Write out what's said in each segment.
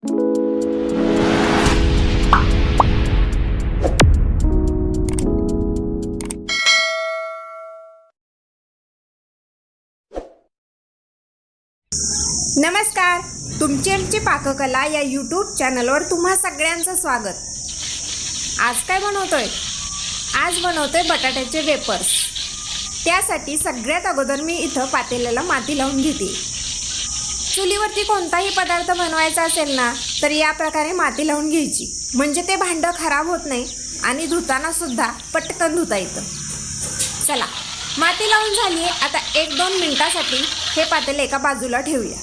नमस्कार, तुमची आमची पाककला या यूट्यूब चॅनलवर तुम्हा सगळ्यांचं स्वागत। आज काय बनवतोय? आज बनवतोय बटाट्याचे वेपर्स। त्यासाठी सगळ्यात अगोदर मी इथं पातेल्याला माती लावून घेते। चुलीवरती कोणताही पदार्थ बनवायचा असेल ना तर या प्रकारे माती लावून घ्यायची, म्हणजे ते भांडं खराब होत नाही आणि धुताना सुद्धा पटकन धुता येतं। चला, माती लावून झाली आहे। आता 1-2 मिनिटासाठी हे पातेलं एका बाजूला ठेवूया।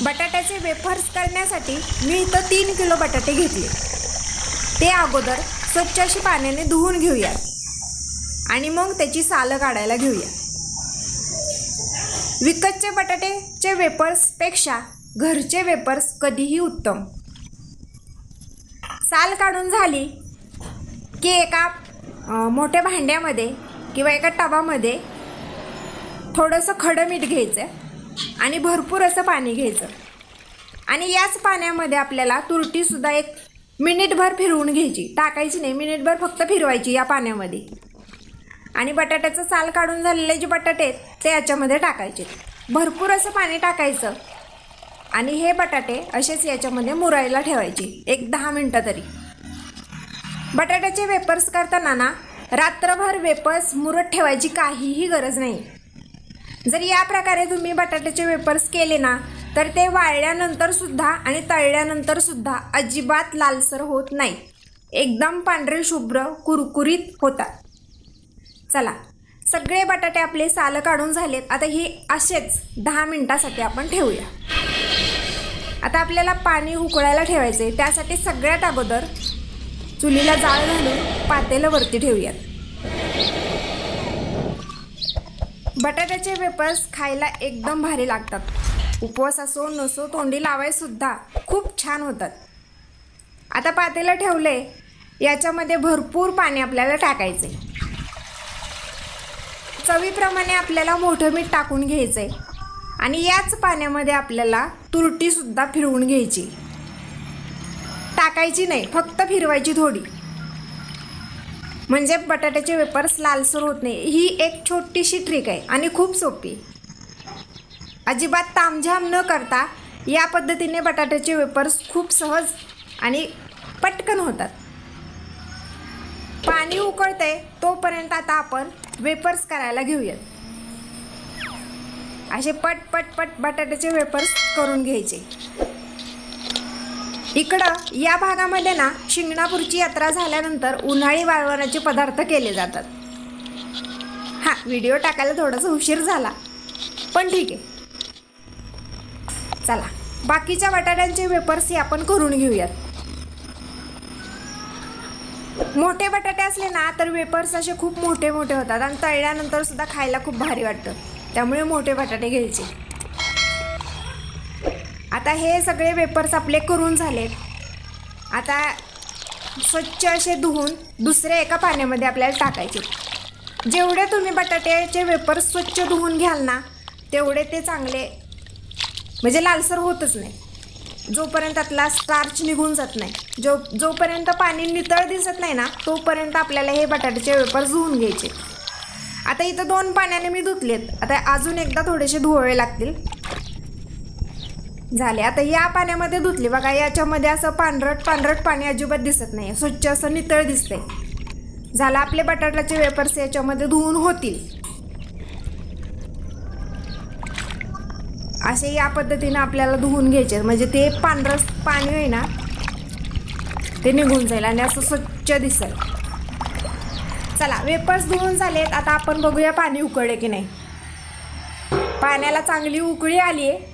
बटाट्याचे वेफर्स करण्यासाठी मी इथं 3 किलो बटाटे घेतले। ते अगोदर स्वच्छ अशी पाण्याने धुवून घेऊया आणि मग त्याची सालं काढायला घेऊया। विकतचे बटाट्याचे वेफर्सपेक्षा घरचे वेफर्स कधीही उत्तम। साल काढून झाली की एका मोठ्या भांड्यामध्ये किंवा एका टबामध्ये थोडंसं खडं मीठ घ्यायचं आणि भरपूर असं पाणी घ्यायचं आणि याच पाण्यामध्ये आपल्याला तुरटीसुद्धा 1 मिनिटभर फिरवून घ्यायची। टाकायची नाही, मिनिटभर फक्त फिरवायची या पाण्यामध्ये। आणि बटाट्याचं साल काढून झालेले जे बटाटे आहेत ते याच्यामध्ये टाकायचे। भरपूर असं पाणी टाकायचं आणि हे बटाटे असेच याच्यामध्ये मुरायला ठेवायचे 1-10 मिनटं तरी। बटाट्याचे वेपर्स करताना ना रात्रभर वेपर्स मुरत ठेवायची काहीही गरज नाही। जर या प्रकारे तुम्ही बटाट्याचे वेपर्स केले ना तर ते वाळल्यानंतर सुद्धा आणि तळल्यानंतर सुद्धा अजिबात लालसर होत नाही, एकदम पांढरे शुभ्र कुरकुरीत होतात। चला, सगळे बटाटे आपले सालं काढून झालेत। आता हे असेच 10 मिनिटासाठी आपण ठेवूया। आता आपल्याला पाणी उकळायला ठेवायचे। त्यासाठी सगळ्यात अगोदर चुलीला जाळ घालून पातेलं वरती ठेवूयात। बटाट्याचे वेपर्स खायला एकदम भारी लागतात। उपवास असो नसो तोंडी लावायसुद्धा खूप छान होतात। आता पातेलं ठेवले, याच्यामध्ये भरपूर पाणी आपल्याला टाकायचे। चवीप्रमाणे आपल्याला मोठं मीठ टाकून घ्यायचंय आणि याच पाण्यामध्ये आपल्याला तुरटीसुद्धा फिरवून घ्यायची। टाकायची नाही, फक्त फिरवायची थोडी, म्हणजे बटाट्याचे वेपर्स लालसर होत नाही। ही एक छोटीशी ट्रिक आहे आणि खूप सोपी। अजिबात तामझाम न करता या पद्धतीने बटाट्याचे वेपर्स खूप सहज आणि पटकन होतात। पाणी उकळते तोपर्यंत आता आपण वेपर्स करायला घेऊयात। असे पट पट पट बटाट्याचे वेपर्स करून घ्यायचे। इकडं या भागामध्ये ना शिंगणापूरची यात्रा झाल्यानंतर उन्हाळी वाळवणाचे पदार्थ केले जातात। व्हिडिओ टाकायला थोडासा उशीर झाला, पण ठीक आहे। चला, बाकीच्या बटाट्यांचे वेपर्स हे आपण करून घेऊयात। मोठे बटाटे असले ना तर वेपर्स असे खूप मोठे मोठे होतात आणि तळल्यानंतर सुद्धा खायला खूप भारी वाटतं, त्यामुळे मोठे बटाटे घ्यायचे। आता हे सगळे वेपर्स आपले करून झालेत। आता स्वच्छ असे धुवून दुसऱ्या एका पाण्यामध्ये आपल्याला टाकायचे। जेवढे तुम्ही बटाट्याचे वेपर्स स्वच्छ धुवून घ्याल ना तेवढे ते चांगले, म्हणजे लालसर होतच नाही। जोपर्यंत त्यातला स्टार्च निघून जात नाही, जोपर्यंत पाणी नितळ दिसत नाही ना तोपर्यंत आपल्याला हे बटाट्याचे वेपर्स धुवून घ्यायचे। आता इथं 2 पाण्याने मी धुतलेत, आता अजून एकदा थोडेसे धुवावे लागतील। झाले, आता या पाण्यामध्ये धुतले बघा। याच्यामध्ये असं पांढरट पाणी अजिबात दिसत नाही, स्वच्छ असं नितळ दिसतंय। झालं, आपले बटाट्याचे वेपर्स याच्यामध्ये धुवून होतील। असे या पद्धतीने आपल्याला धुवून घ्यायचे, म्हणजे ते पांढरं पाणी आहे ना ते निघून जाईल आणि असं स्वच्छ दिसेल। चला, वेपर्स धुवून झालेत। आता आपण बघूया पाणी उकळले की नाही। पाण्याला चांगली उकळी आली आहे।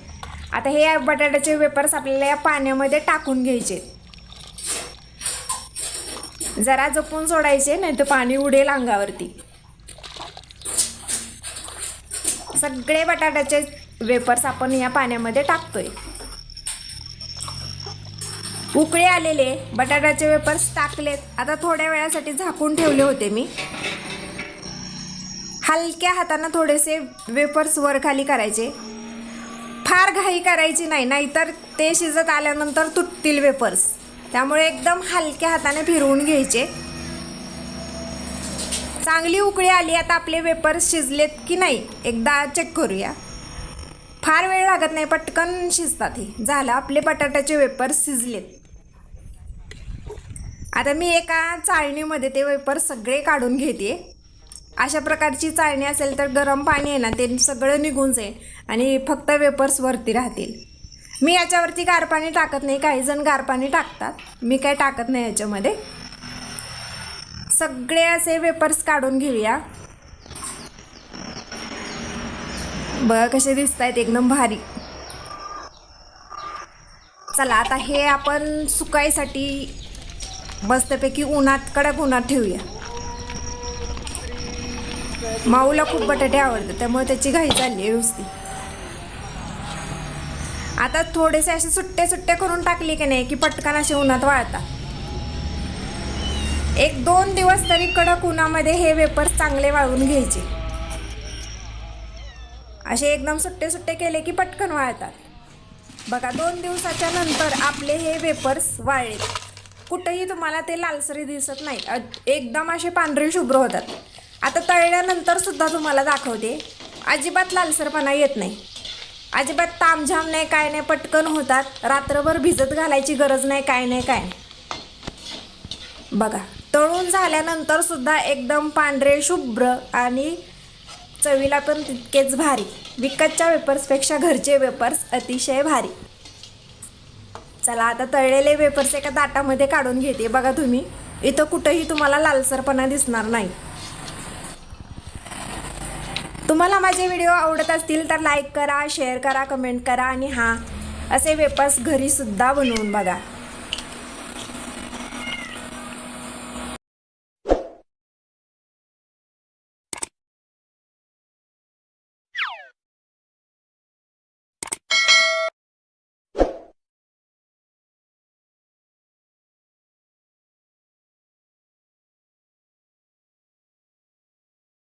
आता हे बटाट्याचे वेपर्स आपल्याला या पाण्यामध्ये टाकून घ्यायचे। जरा जपून सोडायचे, नाही तर पाणी उडेल अंगावरती। सगळे बटाट्याचे वेपर्स आपण या पाण्यामध्ये टाकतोय। उकळी आलेले बटाट्याचे वेपर्स टाकलेत। आता थोड्या वेळासाठी झाकून ठेवले होते मी। हलक्या हाताने थोडेसे वेपर्स वर खाली करायचे। फार घाई करायची नाही, नाहीतर ते शिजत आल्यानंतर तुटतील वेपर्स. त्यामुळे एकदम हलक्या हाताने फिरवून घ्यायचे. चांगली उकळी आली. आता आपले वेपर्स शिजलेत की नाही एकदा चेक करूया. फार वेळ लागत नाही, पटकन शिजतात हे. झालं, आपले बटाट्याचे वेपर्स शिजलेत. आता मी एका चाळणीमध्ये ते वेपर्स सगळे काढून घेते. अशा प्रकारची चाळणी असेल तर गरम पाणी आहे ना ते सगळं निघून जाईल आणि फक्त वेपर्स वरती राहतील. मी याच्यावरती गार पाणी टाकत नाही, काही जण गार पाणी टाकतात, मी काय टाकत नाही याच्यामध्ये. सगळे असे वेपर्स काढून घेऊया. बघा कसे दिसत आहेत, एकदम भारी. चला आता हे आपण सुकायसाठी मस्तपैकी उन्हात, कडक उन्हात ठेवूया. माऊला खूप बटाटे आवडतात त्यामुळे त्याची घाई चालली आहे नुसती. आता थोडेसे असे सुट्टे सुट्टे करून टाकले की नाही की पटकन असे उन्हात वाळतात. 1-2 दिवस तरी कडक उन्हामध्ये हे वेपर्स चांगले वाळवून घ्यायचे. असे एकदम सुट्टे सुट्टे केले की पटकन वाळतात. बघा 2 दिवसाच्या नंतर आपले हे वेपर्स वाळले. कुठेही तुम्हाला ते लालसरी दिसत नाही, एकदम असे पांढरे शुभ्र होतात. आता तळल्यानंतर सुद्धा तुम्हाला दाखवते, अजिबात लालसरपणा येत नाही, अजिबात तामझाम नाही, काय नाही, पटकन होतात. रात्रभर भिजत घालायची गरज नाही, काय नाही काय नाही. बघा तळून झाल्यानंतर सुद्धा एकदम पांढरे शुभ्र आणि चवीला पण तितकेच भारी. विकतच्या वेपर्सपेक्षा घरचे वेपर्स अतिशय भारी. चला आता तळलेले वेपर्स एका ताटामध्ये काढून घेते. बघा तुम्ही इथं कुठंही तुम्हाला लालसरपणा दिसणार नाही. तुम्हाला माझे व्हिडिओ आवडत असतील तर लाईक करा, शेअर करा, कमेंट करा आणि हां असे वेपर्स घरीसुद्धा बनवून बघा.